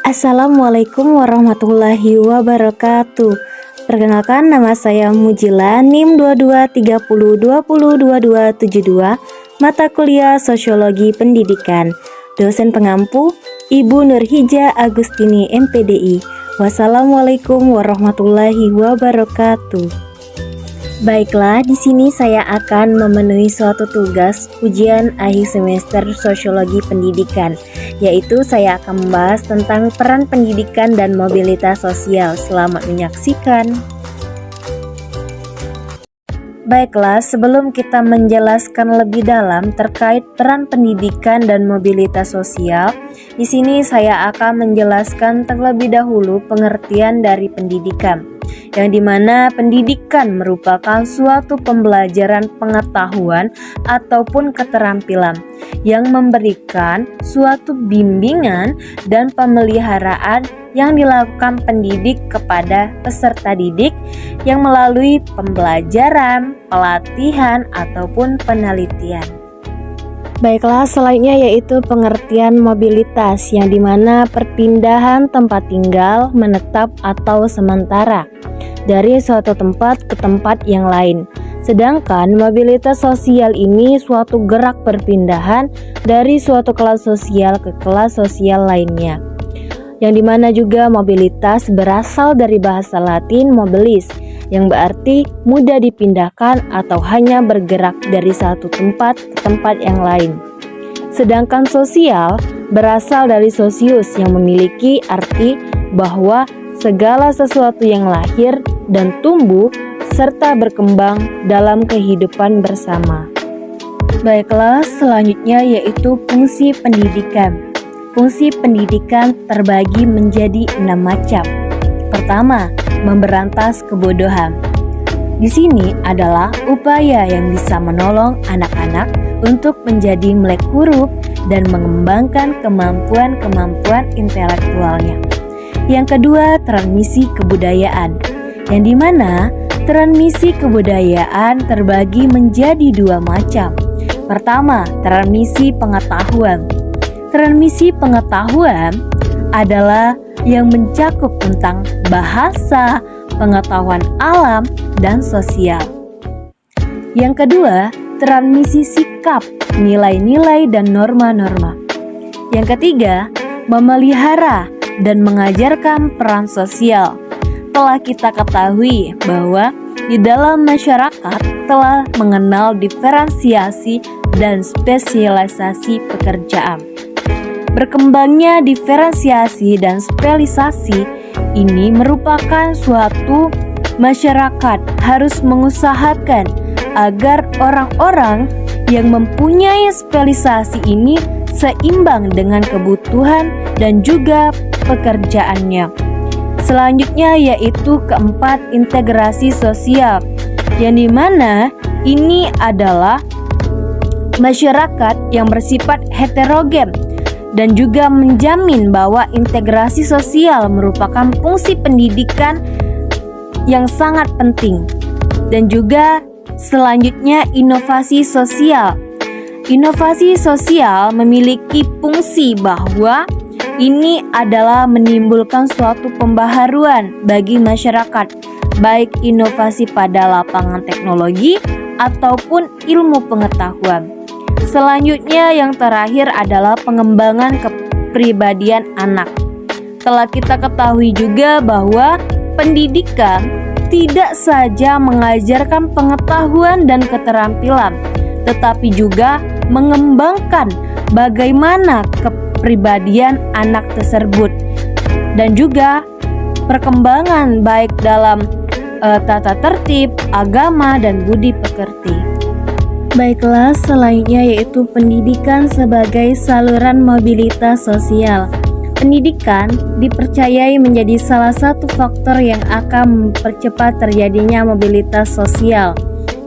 Assalamualaikum warahmatullahi wabarakatuh. Perkenalkan, nama saya Mujila, NIM 2230202272, mata kuliah Sosiologi Pendidikan. Dosen pengampu Ibu Nurhija Agustini MPDI. Wassalamualaikum warahmatullahi wabarakatuh. Baiklah, di sini saya akan memenuhi suatu tugas ujian akhir semester Sosiologi Pendidikan, yaitu saya akan membahas tentang peran pendidikan dan mobilitas sosial. Selamat menyaksikan. Baiklah, sebelum kita menjelaskan lebih dalam terkait peran pendidikan dan mobilitas sosial, di sini saya akan menjelaskan terlebih dahulu pengertian dari pendidikan, yang dimana pendidikan merupakan suatu pembelajaran pengetahuan ataupun keterampilan yang memberikan suatu bimbingan dan pemeliharaan yang dilakukan pendidik kepada peserta didik yang melalui pembelajaran, pelatihan, ataupun penelitian. Baiklah, selanjutnya yaitu pengertian mobilitas, yang dimana perpindahan tempat tinggal, menetap atau sementara dari suatu tempat ke tempat yang lain. Sedangkan mobilitas sosial ini suatu gerak perpindahan dari suatu kelas sosial ke kelas sosial lainnya, yang dimana juga mobilitas berasal dari bahasa Latin mobilis, yang berarti mudah dipindahkan atau hanya bergerak dari satu tempat ke tempat yang lain. Sedangkan sosial berasal dari sosius, yang memiliki arti bahwa segala sesuatu yang lahir dan tumbuh serta berkembang dalam kehidupan bersama. Baiklah, selanjutnya yaitu fungsi pendidikan. Fungsi pendidikan terbagi menjadi 6 macam. Pertama, memberantas kebodohan. Di sini adalah upaya yang bisa menolong anak-anak untuk menjadi melek huruf dan mengembangkan kemampuan-kemampuan intelektualnya. Yang kedua, transmisi kebudayaan, yang dimana transmisi kebudayaan terbagi menjadi 2 macam. Pertama, transmisi pengetahuan. Transmisi pengetahuan adalah yang mencakup tentang bahasa, pengetahuan alam, dan sosial. Yang kedua, transmisi sikap, nilai-nilai, dan norma-norma. Yang ketiga, memelihara dan mengajarkan peran sosial. Telah kita ketahui bahwa di dalam masyarakat telah mengenal diferensiasi dan spesialisasi pekerjaan. Berkembangnya diferensiasi dan spesialisasi ini merupakan suatu masyarakat harus mengusahakan agar orang-orang yang mempunyai spesialisasi ini seimbang dengan kebutuhan dan juga pekerjaannya. Selanjutnya yaitu keempat, integrasi sosial, yang dimana ini adalah masyarakat yang bersifat heterogen dan juga menjamin bahwa integrasi sosial merupakan fungsi pendidikan yang sangat penting. Dan juga selanjutnya inovasi sosial. Inovasi sosial memiliki fungsi bahwa ini adalah menimbulkan suatu pembaharuan bagi masyarakat, baik inovasi pada lapangan teknologi ataupun ilmu pengetahuan. Selanjutnya yang terakhir adalah pengembangan kepribadian anak. Telah kita ketahui juga bahwa pendidikan tidak saja mengajarkan pengetahuan dan keterampilan, tetapi juga mengembangkan bagaimana kepribadian anak tersebut dan juga perkembangan baik dalam tata tertib, agama, dan budi pekerti. Baiklah, selanjutnya yaitu pendidikan sebagai saluran mobilitas sosial. Pendidikan dipercayai menjadi salah satu faktor yang akan mempercepat terjadinya mobilitas sosial,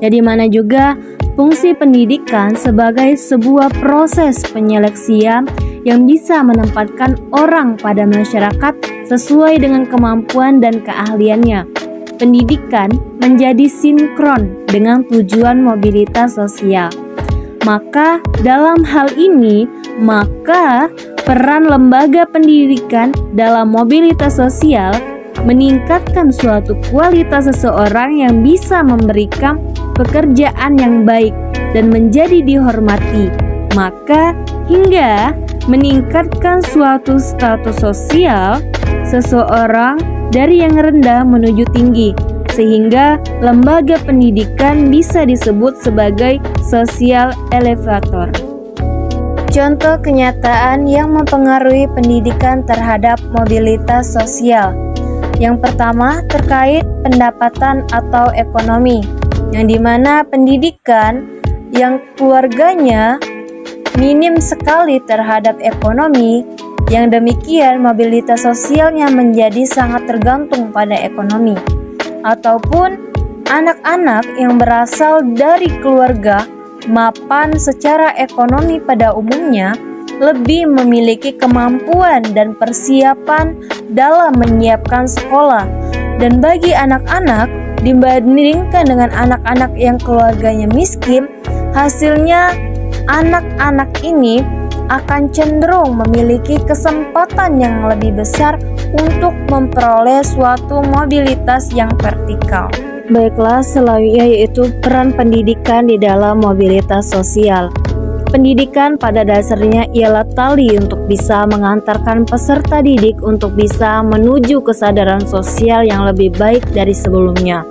jadi mana juga fungsi pendidikan sebagai sebuah proses penyeleksian yang bisa menempatkan orang pada masyarakat sesuai dengan kemampuan dan keahliannya. Pendidikan menjadi sinkron dengan tujuan mobilitas sosial. Maka dalam hal ini, peran lembaga pendidikan dalam mobilitas sosial meningkatkan suatu kualitas seseorang yang bisa memberikan pekerjaan yang baik dan menjadi dihormati, maka hingga meningkatkan suatu status sosial seseorang dari yang rendah menuju tinggi, sehingga lembaga pendidikan bisa disebut sebagai social elevator. Contoh kenyataan yang mempengaruhi pendidikan terhadap mobilitas sosial. Yang pertama terkait pendapatan atau ekonomi, yang dimana pendidikan yang keluarganya minim sekali terhadap ekonomi, yang demikian mobilitas sosialnya menjadi sangat tergantung pada ekonomi. Ataupun anak-anak yang berasal dari keluarga mapan secara ekonomi pada umumnya lebih memiliki kemampuan dan persiapan dalam menyiapkan sekolah. Dan bagi anak-anak dibandingkan dengan anak-anak yang keluarganya miskin, hasilnya anak-anak ini akan cenderung memiliki kesempatan yang lebih besar untuk memperoleh suatu mobilitas yang vertikal. Baiklah, selanjutnya yaitu peran pendidikan di dalam mobilitas sosial. Pendidikan pada dasarnya ialah tali untuk bisa mengantarkan peserta didik untuk bisa menuju kesadaran sosial yang lebih baik dari sebelumnya.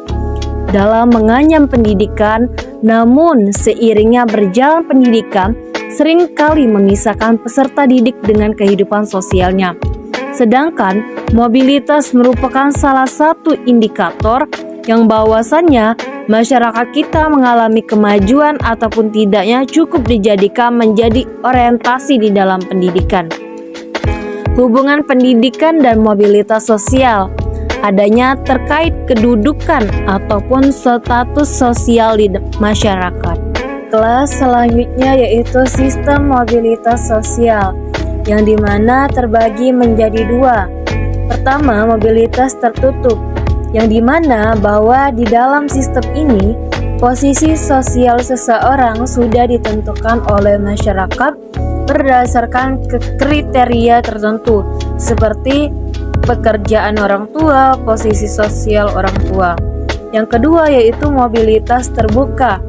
Dalam menganyam pendidikan, namun seiringnya berjalan pendidikan, seringkali memisahkan peserta didik dengan kehidupan sosialnya. Sedangkan mobilitas merupakan salah satu indikator yang bahwasannya masyarakat kita mengalami kemajuan ataupun tidaknya cukup dijadikan menjadi orientasi di dalam pendidikan. Hubungan pendidikan dan mobilitas sosial adanya terkait kedudukan ataupun status sosial di masyarakat. Kelas selanjutnya yaitu sistem mobilitas sosial, yang dimana terbagi menjadi dua. Pertama, mobilitas tertutup, yang dimana bahwa di dalam sistem ini posisi sosial seseorang sudah ditentukan oleh masyarakat berdasarkan kriteria tertentu seperti pekerjaan orang tua, posisi sosial orang tua. Yang kedua yaitu mobilitas terbuka,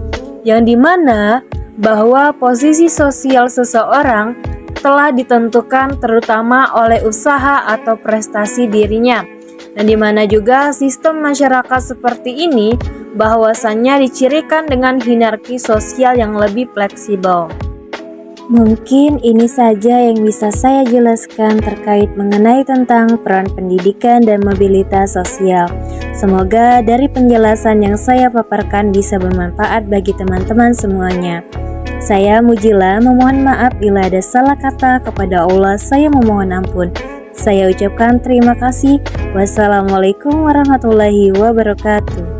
yang dimana bahwa posisi sosial seseorang telah ditentukan terutama oleh usaha atau prestasi dirinya. Dan di mana juga sistem masyarakat seperti ini bahwasannya dicirikan dengan hierarki sosial yang lebih fleksibel. Mungkin ini saja yang bisa saya jelaskan terkait mengenai tentang peran pendidikan dan mobilitas sosial. Semoga dari penjelasan yang saya paparkan bisa bermanfaat bagi teman-teman semuanya. Saya Mujila memohon maaf bila ada salah kata, kepada Allah saya memohon ampun. Saya ucapkan terima kasih. Wassalamualaikum warahmatullahi wabarakatuh.